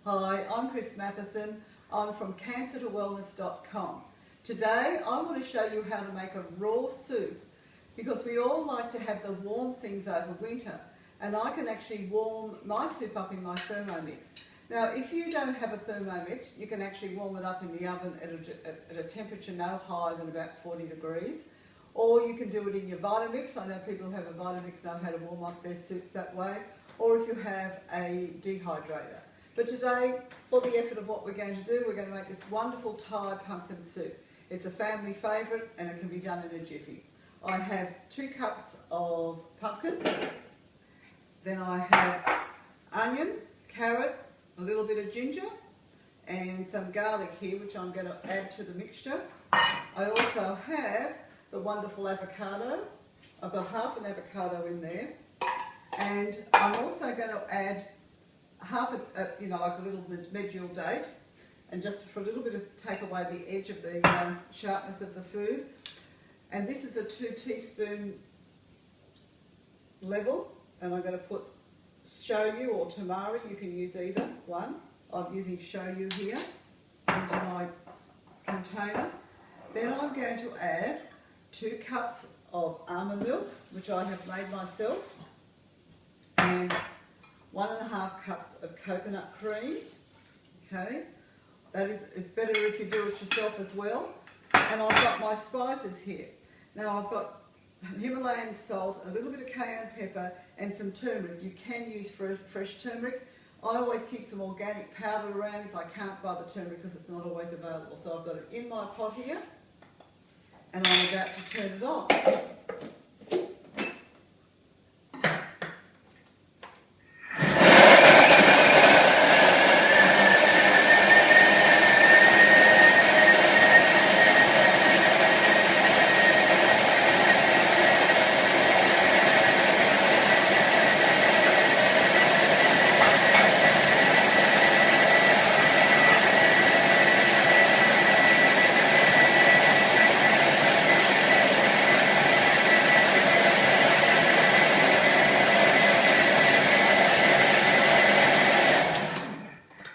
Hi, I'm Chris Matheson. I'm from cancertowellness.com. Today I want to show you how to make a raw soup, because we all like to have the warm things over winter, and I can actually warm my soup up in my Thermomix. Now if you don't have a Thermomix, you can actually warm it up in the oven at a temperature no higher than about 40 degrees, or you can do it in your Vitamix. I know people who have a Vitamix know how to warm up their soups that way, or if you have a dehydrator. But today, for the effort of what we're going to do, we're going to make this wonderful Thai pumpkin soup. It's a family favourite and it can be done in a jiffy. I have 2 cups of pumpkin, then I have onion, carrot, a little bit of ginger and some garlic here, which I'm going to add to the mixture. I also have the wonderful avocado. I've got half an avocado in there, and I'm also going to add half like a little medjool date, and just for a little bit of take away the edge of the sharpness of the food. And this is a 2 teaspoon level, and I'm going to put shoyu or tamari. You can use either one. I'm using shoyu here into my container. Then I'm going to add 2 cups of almond milk, which I have made myself, and 1.5 cups of coconut cream. Okay, it's better if you do it yourself as well. And I've got my spices here. Now I've got Himalayan salt, a little bit of cayenne pepper and some turmeric. You can use fresh turmeric. I always keep some organic powder around if I can't buy the turmeric, because it's not always available. So I've got it in my pot here, and I'm about to turn it on.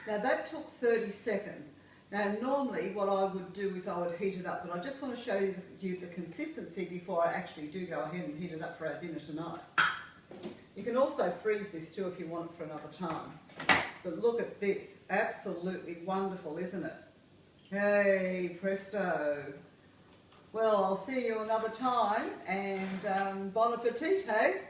Now that took 30 seconds. Now normally what I would do is I would heat it up, but I just want to show you the consistency before I actually do go ahead and heat it up for our dinner tonight. You can also freeze this too if you want it for another time. But look at this, absolutely wonderful, isn't it? Hey, presto. Well, I'll see you another time, and bon appetit, hey?